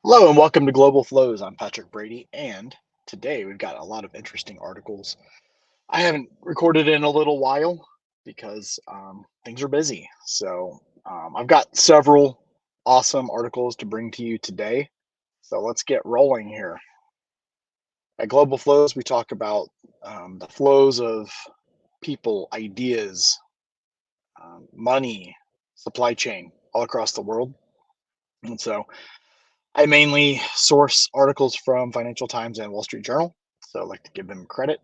Hello and welcome to Global Flows. I'm Patrick Brady, and today we've got a lot of interesting articles. I haven't recorded in a little while because things are busy. I've got several awesome articles to bring to you today. So let's get rolling here. At Global Flows, we talk about the flows of people, ideas, money, supply chain all across the world. And so I mainly source articles from Financial Times and Wall Street Journal, so I like to give them credit.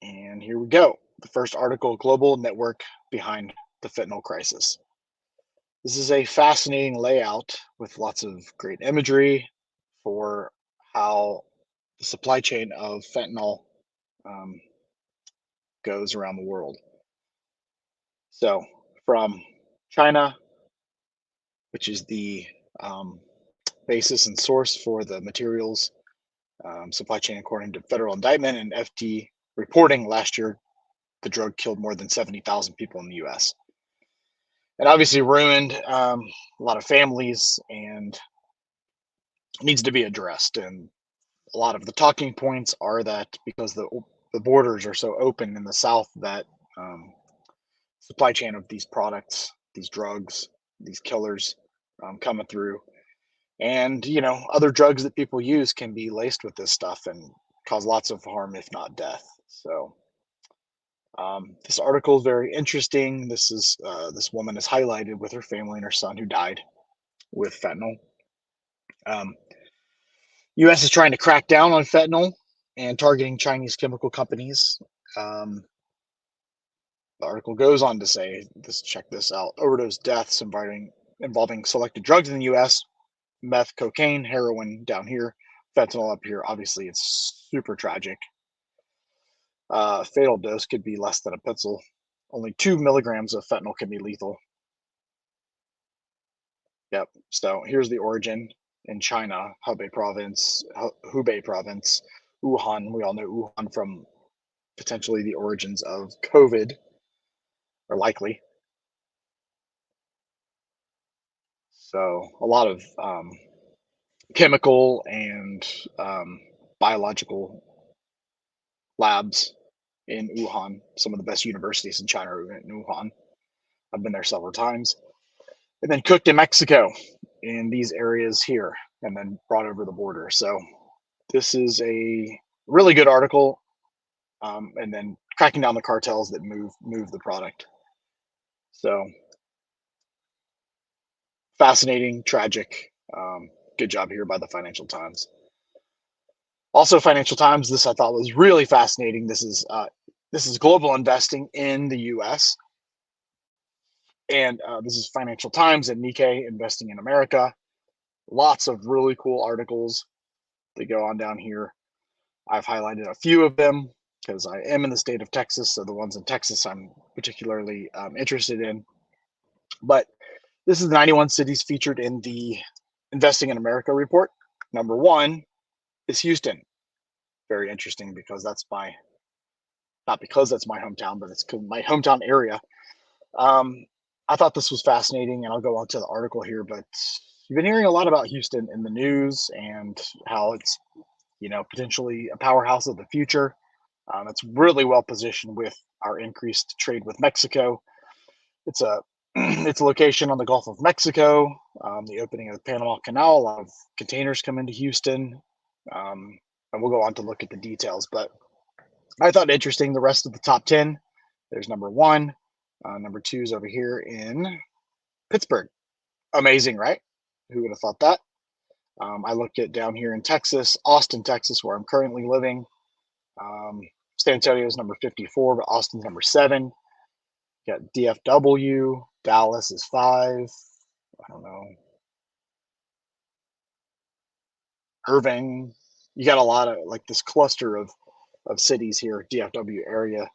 And here we go. The first article: Global Network Behind the Fentanyl Crisis. This is a fascinating layout with lots of great imagery for how the supply chain of fentanyl um, goes around the world. So, from China, which is the um, basis and source for the materials supply chain, according to federal indictment and FT reporting last year, the drug killed more than 70,000 people in the US and obviously ruined a lot of families and needs to be addressed. And a lot of the talking points are that because the borders are so open in the South, that supply chain of these products, these drugs, these killers coming through. And, other drugs that people use can be laced with this stuff and cause lots of harm, if not death. This article is very interesting. This woman is highlighted with her family and her son who died with fentanyl. Um, U.S. is trying to crack down on fentanyl and targeting Chinese chemical companies. Um, the article goes on to say, check this out: overdose deaths involving selected drugs in the U.S. Meth, cocaine, heroin down here, fentanyl up here. Obviously, it's super tragic. Fatal dose could be less than a pencil. Only 2 milligrams of fentanyl can be lethal. Yep. So here's the origin in China, Hubei province, Wuhan. We all know Wuhan from potentially the origins of COVID, or likely. So a lot of chemical and biological labs in Wuhan. Some of the best universities in China are in Wuhan. I've been there several times. And then cooked in Mexico in these areas here, and then brought over the border. So this is a really good article, and then cracking down the cartels that move the product. So fascinating, tragic. Good job here by the Financial Times. Also, Financial Times. This I thought was really fascinating. This is global investing in the U.S. and this is Financial Times and Nikkei Investing in America. Lots of really cool articles that go on down here. I've highlighted a few of them because I am in the state of Texas, so the ones in Texas I'm particularly interested in. But this is the 91 cities featured in the Investing in America report. Number one is Houston. Very interesting because not because that's my hometown, but it's my hometown area. Um, I thought this was fascinating, and I'll go on to the article here. But you've been hearing a lot about Houston in the news and how it's potentially a powerhouse of the future. It's really well positioned with our increased trade with Mexico. It's a it's a location on the Gulf of Mexico. The opening of the Panama Canal, a lot of containers come into Houston, and we'll go on to look at the details. But I thought interesting the rest of the top 10. There's number one. Number two is over here in Pittsburgh. Amazing, right? Who would have thought that? I looked at down here in Texas, Austin, Texas, where I'm currently living. Um, San Antonio is number 54, but Austin's number 7. You got DFW, Dallas is 5. I don't know. Irving. You got a lot of like this cluster of cities here. DFW area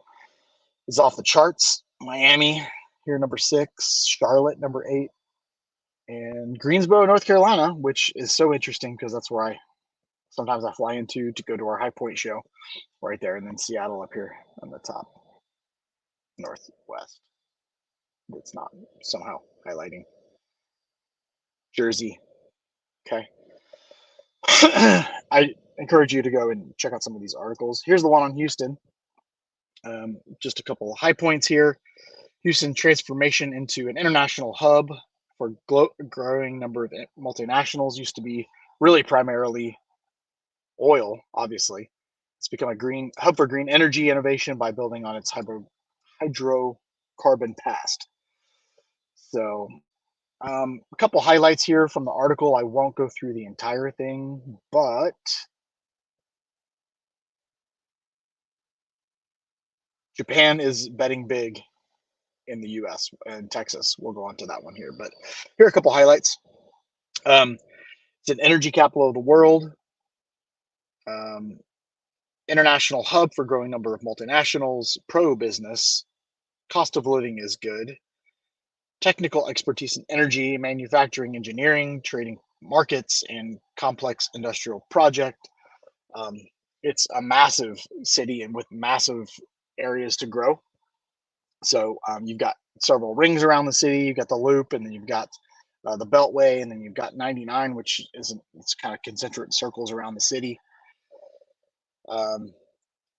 is off the charts. Miami here number 6, Charlotte number 8, and Greensboro, North Carolina, which is so interesting because that's where I fly into to go to our High Point show right there, and then Seattle up here on the top northwest. It's not somehow highlighting Jersey. Okay. I encourage you to go and check out some of these articles. Here's the one on Houston. Just a couple of high points here. Houston transformation into an international hub for growing number of multinationals. Used to be really primarily oil, obviously. It's become a green hub for green energy innovation by building on its hydrocarbon past. So, a couple highlights here from the article. I won't go through the entire thing, but Japan is betting big in the US and Texas. We'll go on to that one here, but here are a couple highlights. Um, it's an energy capital of the world, um, international hub for growing number of multinationals, pro business, cost of living is good, technical expertise in energy, manufacturing, engineering, trading markets, and complex industrial project. Um, it's a massive city and with massive areas to grow. So you've got several rings around the city. You've got the Loop, and then you've got the Beltway, and then you've got 99, which isn't. It's kind of concentric circles around the city. Um,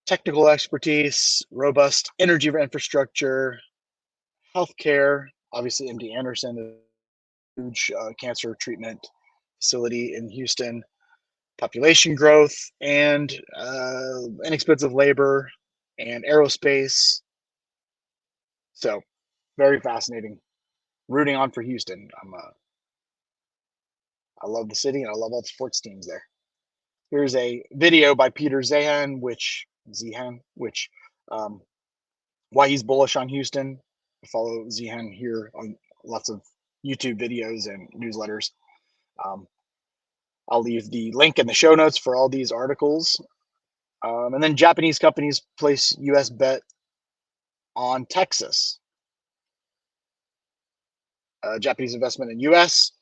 technical expertise, robust energy infrastructure, healthcare. Obviously, MD Anderson, a huge cancer treatment facility in Houston. Population growth and inexpensive labor and aerospace. So, very fascinating. Rooting on for Houston. I love the city and I love all the sports teams there. Here's a video by Peter which um, why he's bullish on Houston. I follow Zehan here on lots of YouTube videos and newsletters. Um, I'll leave the link in the show notes for all these articles. And then Japanese companies place U.S. bet on Texas. Japanese investment in U.S.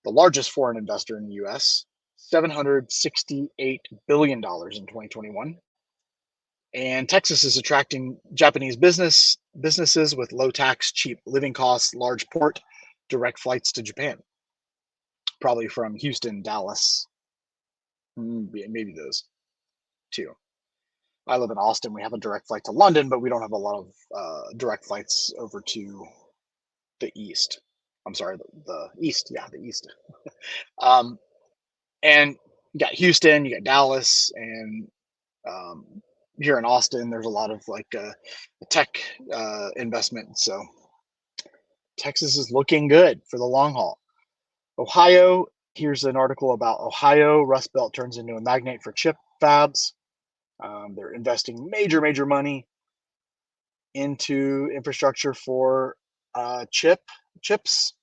The largest foreign investor in the U.S. $768 billion in 2021. And Texas is attracting Japanese businesses with low tax, cheap living costs, large port, direct flights to Japan. Probably from Houston, Dallas, maybe those two. I live in Austin. We have a direct flight to London, but we don't have a lot of direct flights over to the east. I'm sorry, the east. Yeah, the east. Um, and you got Houston, you got Dallas, and um, here in Austin, there's a lot of like tech investment. So Texas is looking good for the long haul. Ohio, here's an article about Ohio. Rust Belt turns into a magnet for chip fabs. They're investing major money into infrastructure for chips,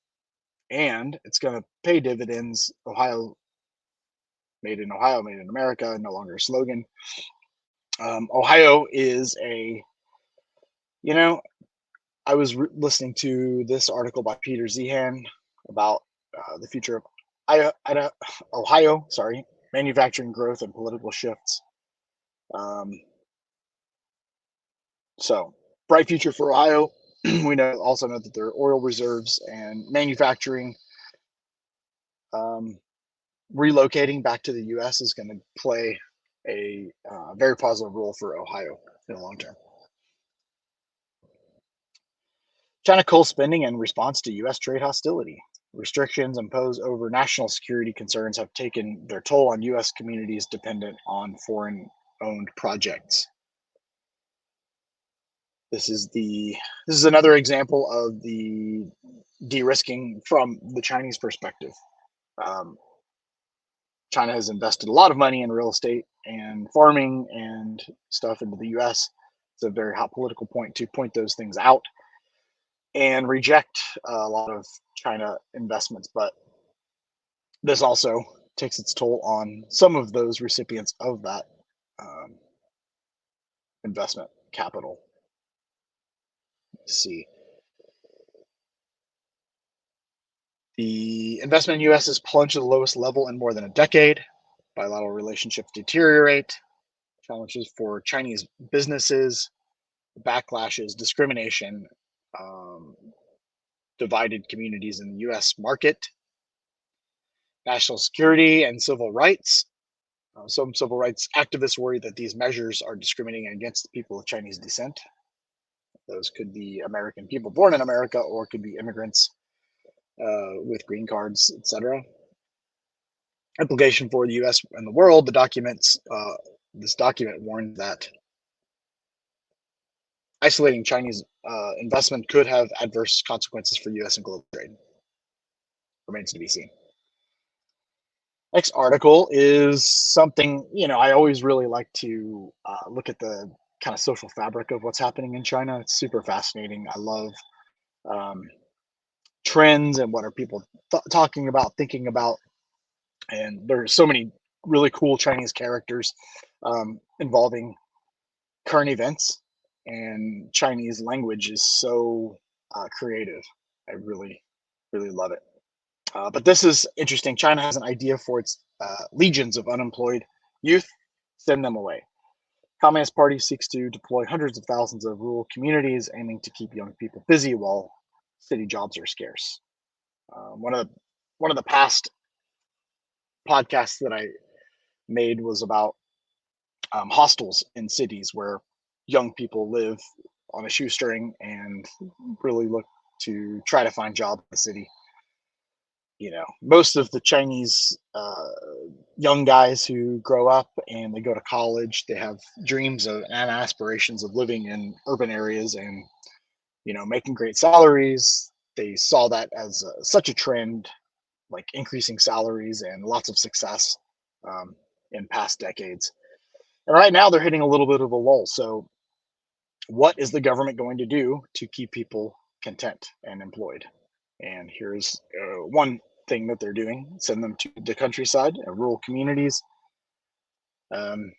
and it's going to pay dividends. Ohio, made in America, no longer a slogan. Ohio is you know, I was listening to this article by Peter Zehan about the future of Ohio, manufacturing growth and political shifts. So bright future for Ohio. We also know that their oil reserves and manufacturing relocating back to the U.S. is going to play a very positive role for Ohio in the long term. China coal spending in response to U.S. trade hostility. Restrictions imposed over national security concerns have taken their toll on U.S. communities dependent on foreign-owned projects. This is another example of the de-risking from the Chinese perspective. China has invested a lot of money in real estate and farming and stuff into the U.S. It's a very hot political point to point those things out and reject a lot of China investments. But this also takes its toll on some of those recipients of that investment capital. Let's see. The investment in U.S. has plunged to the lowest level in more than a decade. Bilateral relationships deteriorate. Challenges for Chinese businesses, backlashes, discrimination, divided communities in the U.S. market. national security, and civil rights. Some civil rights activists worry that these measures are discriminating against people of Chinese descent. Those could be American people born in America, or could be immigrants with green cards, etc. Implication for the U.S. and the world. This document warns that isolating Chinese investment could have adverse consequences for U.S. and global trade. Remains to be seen. Next article is something, I always really like to look at the kind of social fabric of what's happening in China. It's super fascinating. I love um, trends and what are people talking about, thinking about. And there's so many really cool Chinese characters involving current events, and Chinese language is so creative. I really, really love it. But this is interesting. China has an idea for its legions of unemployed youth. Send them away. Communist Party seeks to deploy hundreds of thousands of rural communities, aiming to keep young people busy while city jobs are scarce. One of the past podcasts that I made was about hostels in cities where young people live on a shoestring and really look to try to find jobs in the city. Most of the Chinese young guys who grow up and they go to college, they have dreams of and aspirations of living in urban areas and making great salaries. They saw that as such a trend, like increasing salaries and lots of success in past decades. And right now they're hitting a little bit of a lull. So what is the government going to do to keep people content and employed? And here's one thing that they're doing: send them to the countryside and rural communities. Um,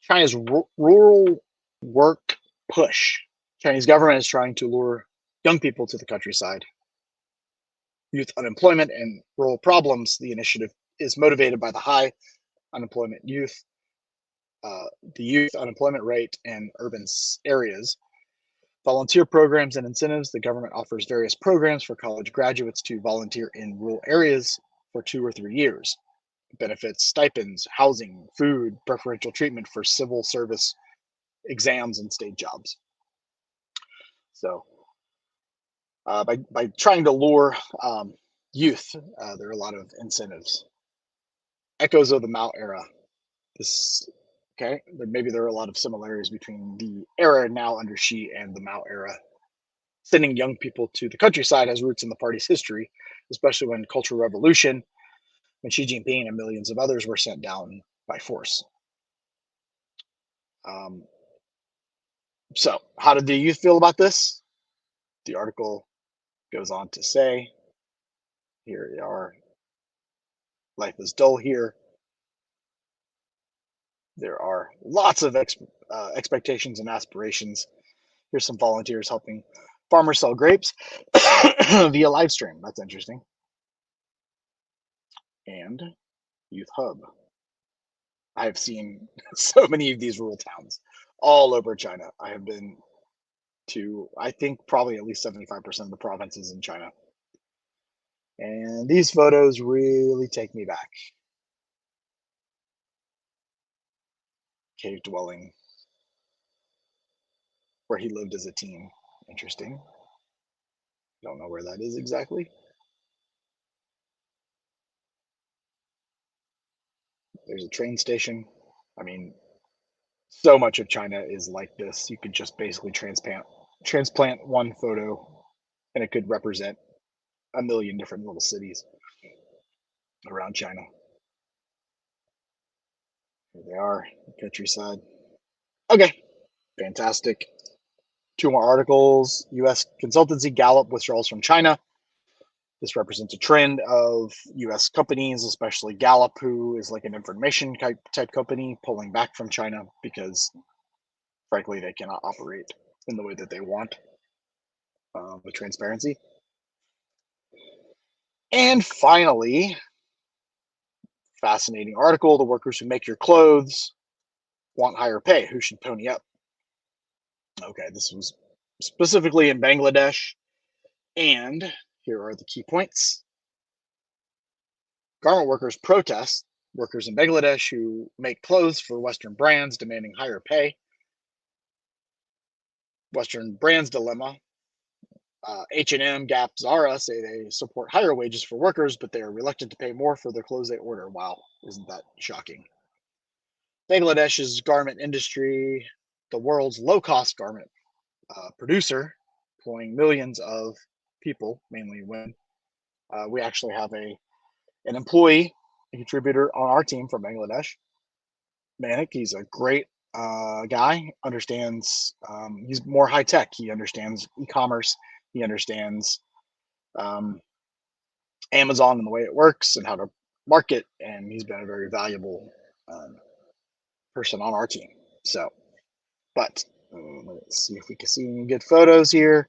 China's rural work push. Chinese government is trying to lure young people to the countryside. Youth unemployment and rural problems. The initiative is motivated by the high unemployment uh, the youth unemployment rate in urban areas. Volunteer programs and incentives. The government offers various programs for college graduates to volunteer in rural areas for 2 or 3 years. Benefits, stipends, housing, food, preferential treatment for civil service exams and state jobs. So, by trying to lure youth, there are a lot of incentives. Echoes of the Mao era. This okay. Maybe there are a lot of similarities between the era now under Xi and the Mao era. Sending young people to the countryside has roots in the party's history, especially when Cultural Revolution, when Xi Jinping and millions of others were sent down by force. Um, so, how did the youth feel about this? The article goes on to say, here we are. Life is dull here. There are lots of expectations and aspirations. Here's some volunteers helping farmers sell grapes via live stream. That's interesting. And Youth Hub. I have seen so many of these rural towns all over China. I have been to, I think, probably at least 75% of the provinces in China. And these photos really take me back. Cave dwelling where he lived as a teen. Interesting. Don't know where that is exactly. There's a train station. I mean, so much of China is like this. You could just basically transplant one photo and it could represent a million different little cities around China. Here they are, countryside. Okay, fantastic. Two more articles. US consultancy Gallup withdrawals from China. This represents a trend of US companies, especially Gallup, who is like an information type company, pulling back from China because, frankly, they cannot operate in the way that they want with transparency. And finally, fascinating article: the workers who make your clothes want higher pay. Who should pony up? Okay, this was specifically in Bangladesh. And here are the key points. Garment workers protest, workers in Bangladesh who make clothes for Western brands demanding higher pay. Western brands dilemma. H&M, Gap, Zara say they support higher wages for workers, but they are reluctant to pay more for the clothes they order. Wow, isn't that shocking? Bangladesh's garment industry, the world's low-cost garment producer, employing millions of people, mainly women. We actually have an employee, a contributor on our team from Bangladesh. Manik, he's a great guy. Understands. He's more high tech. He understands e-commerce. He understands um, Amazon and the way it works and how to market. And he's been a very valuable um, person on our team. So, but let's see if we can see any good photos here.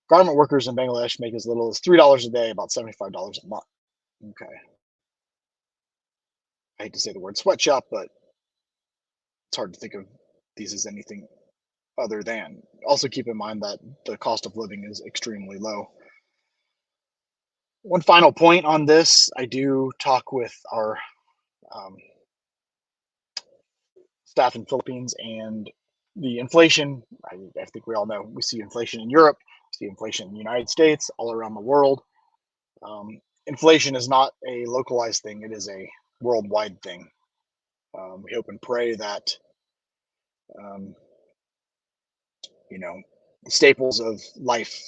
Garment workers in Bangladesh make as little as $3 a day, about $75 a month. Okay. I hate to say the word sweatshop, but it's hard to think of these as anything other than. Also, keep in mind that the cost of living is extremely low. One final point on this, I do talk with our um, staff in Philippines, and the inflation. I think we all know we see inflation in Europe, we see inflation in the United States, all around the world. Inflation is not a localized thing; it is a worldwide thing. We hope and pray that um, you know the staples of life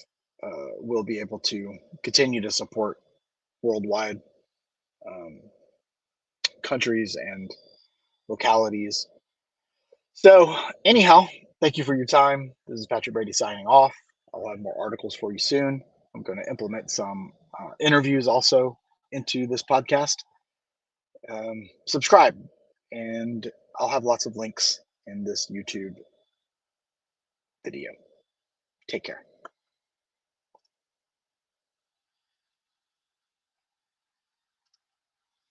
will be able to continue to support worldwide um, countries and localities. So, anyhow, thank you for your time. This is Patrick Brady signing off. I'll have more articles for you soon. I'm going to implement some interviews also into this podcast. Subscribe, and I'll have lots of links in this YouTube video. Take care.